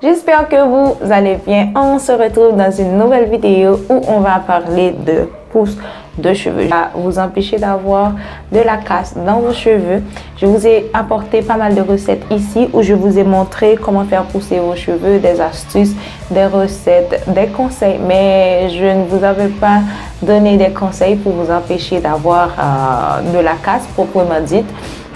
J'espère que vous allez bien. On se retrouve dans une nouvelle vidéo où on va parler de pousse de cheveux. Ça va vous empêcher d'avoir de la casse dans vos cheveux. Je vous ai apporté pas mal de recettes ici où je vous ai montré comment faire pousser vos cheveux, des astuces, des recettes, des conseils. Mais je ne vous avais pas donné des conseils pour vous empêcher d'avoir de la casse proprement dite.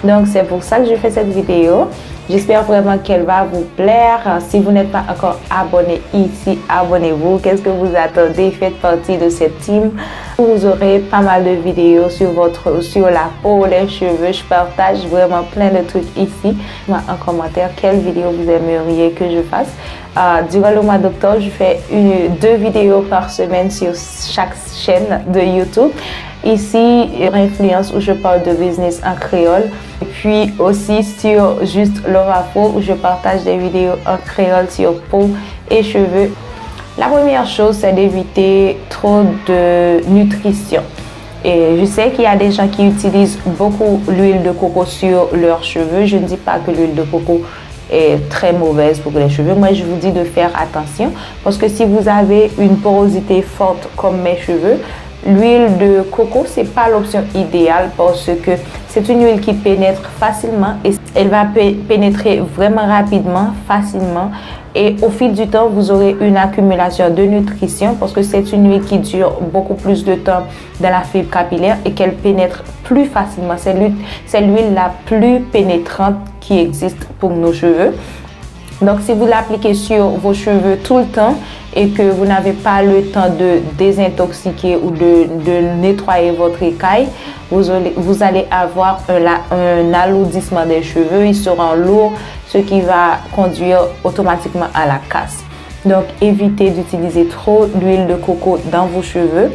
Donc c'est pour ça que je fais cette vidéo. J'espère vraiment qu'elle va vous plaire. Si vous n'êtes pas encore abonné ici, abonnez-vous. Qu'est-ce que vous attendez? Faites partie de cette team. Vous aurez pas mal de vidéos sur la peau, les cheveux. Je partage vraiment plein de trucs ici. Dites-moi en commentaire quelle vidéo vous aimeriez que je fasse. Durant le mois d'octobre, je fais 2 vidéos par semaine sur chaque chaîne de YouTube. Ici, Influence où je parle de business en créole. Et puis aussi sur Juste Love Afro où je partage des vidéos en créole sur peau et cheveux. La première chose, c'est d'éviter trop de nutrition. Et je sais qu'il y a des gens qui utilisent beaucoup l'huile de coco sur leurs cheveux. Je ne dis pas que l'huile de coco est très mauvaise pour les cheveux. Moi, je vous dis de faire attention parce que si vous avez une porosité forte comme mes cheveux, l'huile de coco, c'est pas l'option idéale parce que c'est une huile qui pénètre facilement et elle va pénétrer vraiment rapidement, facilement. Et au fil du temps, vous aurez une accumulation de nutrition parce que c'est une huile qui dure beaucoup plus de temps dans la fibre capillaire et qu'elle pénètre plus facilement. C'est l'huile la plus pénétrante qui existe pour nos cheveux. Donc, si vous l'appliquez sur vos cheveux tout le temps et que vous n'avez pas le temps de désintoxiquer ou de nettoyer votre écaille, vous allez avoir un alourdissement des cheveux. Ils seront lourds, ce qui va conduire automatiquement à la casse. Donc, évitez d'utiliser trop d'huile de coco dans vos cheveux.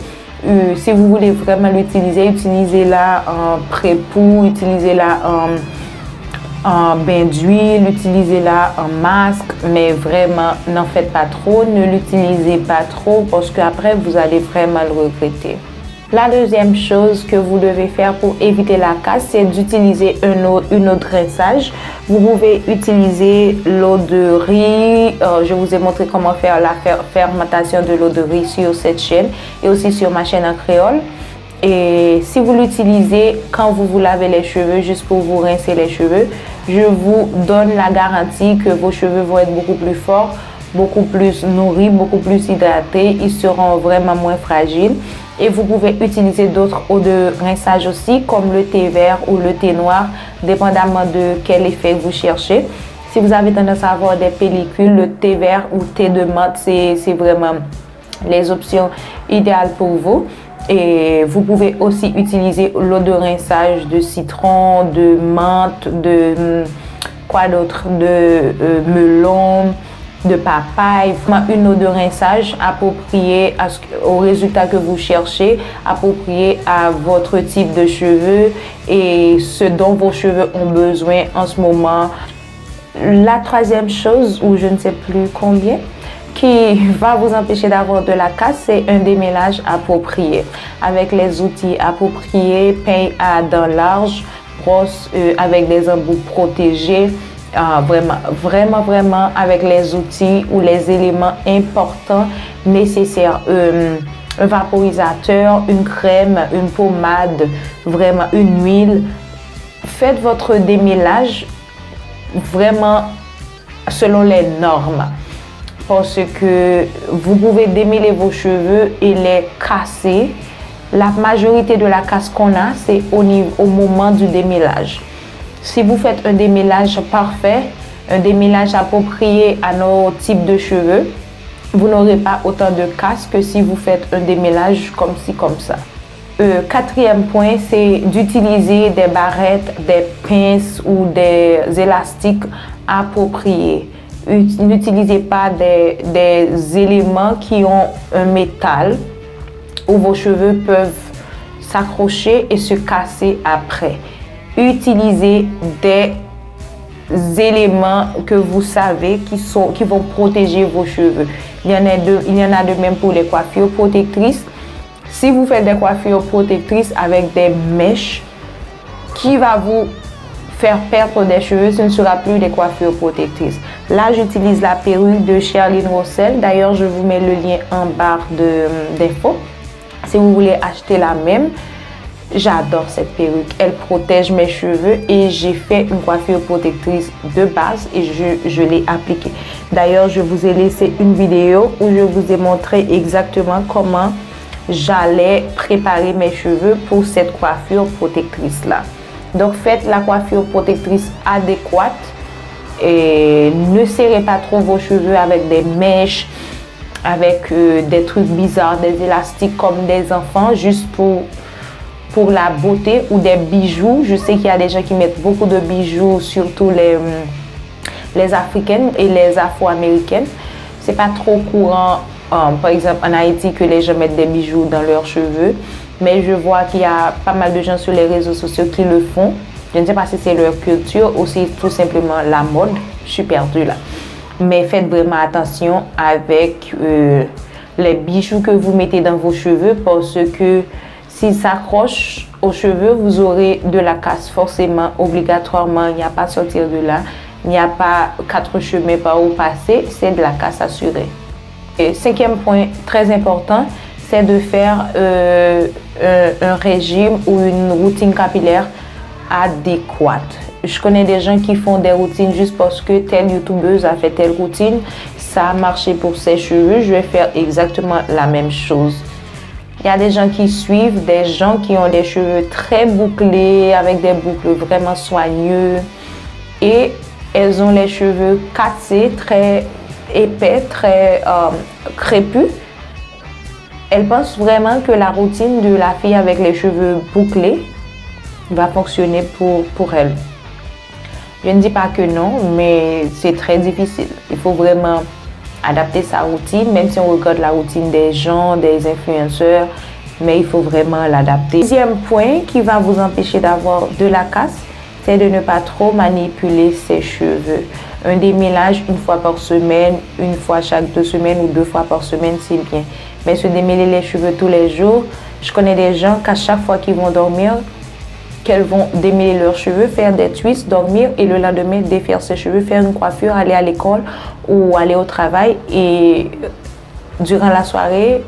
Si vous voulez vraiment l'utiliser, utilisez-la en pré-poux, utilisez-la en bain d'huile, utilisez-la en masque, mais vraiment n'en faites pas trop, ne l'utilisez pas trop parce qu'après vous allez vraiment le regretter. La deuxième chose que vous devez faire pour éviter la casse, c'est d'utiliser une eau de rinçage. Vous pouvez utiliser l'eau de riz. Je vous ai montré comment faire la fermentation de l'eau de riz sur cette chaîne et aussi sur ma chaîne en créole. Et si vous l'utilisez quand vous vous lavez les cheveux, juste pour vous rincer les cheveux, je vous donne la garantie que vos cheveux vont être beaucoup plus forts, beaucoup plus nourris, beaucoup plus hydratés. Ils seront vraiment moins fragiles. Et vous pouvez utiliser d'autres eaux de rinçage aussi, comme le thé vert ou le thé noir, dépendamment de quel effet vous cherchez. Si vous avez tendance à avoir des pellicules, le thé vert ou thé de menthe, c'est vraiment les options idéales pour vous. Et vous pouvez aussi utiliser l'eau de rinçage de citron, de menthe, de quoi d'autre, de melon, de papaye. Une eau de rinçage appropriée au résultat que vous cherchez, appropriée à votre type de cheveux et ce dont vos cheveux ont besoin en ce moment. La troisième chose, ou je ne sais plus combien, qui va vous empêcher d'avoir de la casse, c'est un démêlage approprié. Avec les outils appropriés, peigne à dents larges, brosse avec des embouts protégés, vraiment avec les outils ou les éléments importants nécessaires. Un vaporisateur, une crème, une pommade, vraiment une huile. Faites votre démêlage vraiment selon les normes. Parce que vous pouvez démêler vos cheveux et les casser. La majorité de la casse qu'on a, c'est au moment du démêlage. Si vous faites un démêlage parfait, un démêlage approprié à nos types de cheveux, vous n'aurez pas autant de casse que si vous faites un démêlage comme ci, comme ça. Quatrième point, c'est d'utiliser des barrettes, des pinces ou des élastiques appropriés. N'utilisez pas des éléments qui ont un métal où vos cheveux peuvent s'accrocher et se casser après. Utilisez des éléments que vous savez qui vont protéger vos cheveux. Il y en a de même pour les coiffures protectrices. Si vous faites des coiffures protectrices avec des mèches qui va vous faire perdre des cheveux, ce ne sera plus des coiffures protectrices. Là, j'utilise la perruque de Charlene Russell. D'ailleurs, je vous mets le lien en barre d'infos. Si vous voulez acheter la même, j'adore cette perruque. Elle protège mes cheveux et j'ai fait une coiffure protectrice de base et je l'ai appliquée. D'ailleurs, je vous ai laissé une vidéo où je vous ai montré exactement comment j'allais préparer mes cheveux pour cette coiffure protectrice là. Donc faites la coiffure protectrice adéquate et ne serrez pas trop vos cheveux avec des mèches, avec des trucs bizarres, des élastiques comme des enfants juste pour la beauté, ou des bijoux. Je sais qu'il y a des gens qui mettent beaucoup de bijoux, surtout les africaines et les afro-américaines. C'est pas trop courant, par exemple en Haïti, que les gens mettent des bijoux dans leurs cheveux. Mais je vois qu'il y a pas mal de gens sur les réseaux sociaux qui le font. Je ne sais pas si c'est leur culture ou c'est tout simplement la mode. Je suis perdue là. Mais faites vraiment attention avec les bijoux que vous mettez dans vos cheveux, parce que s'ils s'accrochent aux cheveux, vous aurez de la casse forcément, obligatoirement. Il n'y a pas à sortir de là. Il n'y a pas 4 chemins par où passer. C'est de la casse assurée. Et 5e point très important, c'est de faire un régime ou une routine capillaire adéquate. Je connais des gens qui font des routines juste parce que telle youtubeuse a fait telle routine, ça a marché pour ses cheveux, je vais faire exactement la même chose. Il y a des gens qui suivent, des gens qui ont des cheveux très bouclés, avec des boucles vraiment soigneux, et elles ont les cheveux cassés, très épais, très crépus. Elles pensent vraiment que la routine de la fille avec les cheveux bouclés va fonctionner pour elle. Je ne dis pas que non, mais c'est très difficile. Il faut vraiment adapter sa routine, même si on regarde la routine des gens, des influenceurs, mais il faut vraiment l'adapter. 6e point qui va vous empêcher d'avoir de la casse, c'est de ne pas trop manipuler ses cheveux. Un démêlage une fois par semaine, une fois chaque 2 semaines ou 2 fois par semaine, c'est bien. Mais se démêler les cheveux tous les jours, je connais des gens qu'à chaque fois qu'ils vont dormir, qu'elles vont démêler leurs cheveux, faire des twists, dormir et le lendemain défaire ses cheveux, faire une coiffure, aller à l'école ou aller au travail et durant la soirée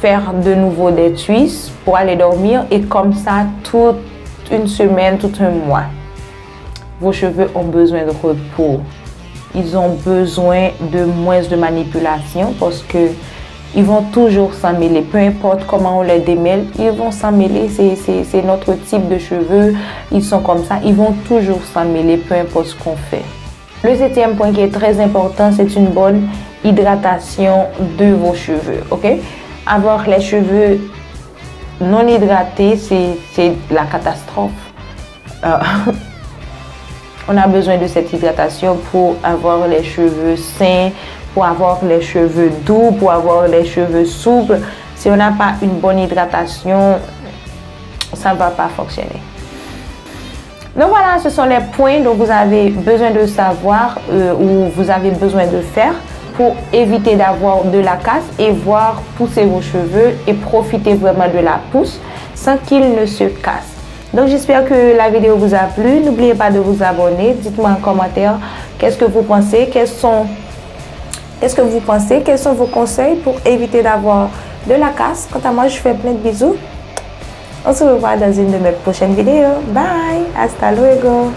faire de nouveau des twists pour aller dormir, et comme ça toute une semaine, tout un mois. Vos cheveux ont besoin de repos. Ils ont besoin de moins de manipulation parce que ils vont toujours s'en mêler. Peu importe comment on les démêle, ils vont s'en mêler. C'est notre type de cheveux. Ils sont comme ça. Ils vont toujours s'en mêler, peu importe ce qu'on fait. Le 7e point qui est très important, c'est une bonne hydratation de vos cheveux. Ok? Avoir les cheveux non hydratés, c'est la catastrophe. On a besoin de cette hydratation pour avoir les cheveux sains, pour avoir les cheveux doux, pour avoir les cheveux souples. Si on n'a pas une bonne hydratation, ça ne va pas fonctionner. Donc voilà, ce sont les points dont vous avez besoin de savoir ou vous avez besoin de faire pour éviter d'avoir de la casse et voir pousser vos cheveux et profiter vraiment de la pousse sans qu'ils ne se cassent. Donc j'espère que la vidéo vous a plu. N'oubliez pas de vous abonner. Dites-moi en commentaire qu'est-ce que vous pensez, quels sont vos conseils pour éviter d'avoir de la casse. Quant à moi, je fais plein de bisous. On se revoit dans une de mes prochaines vidéos. Bye, hasta luego.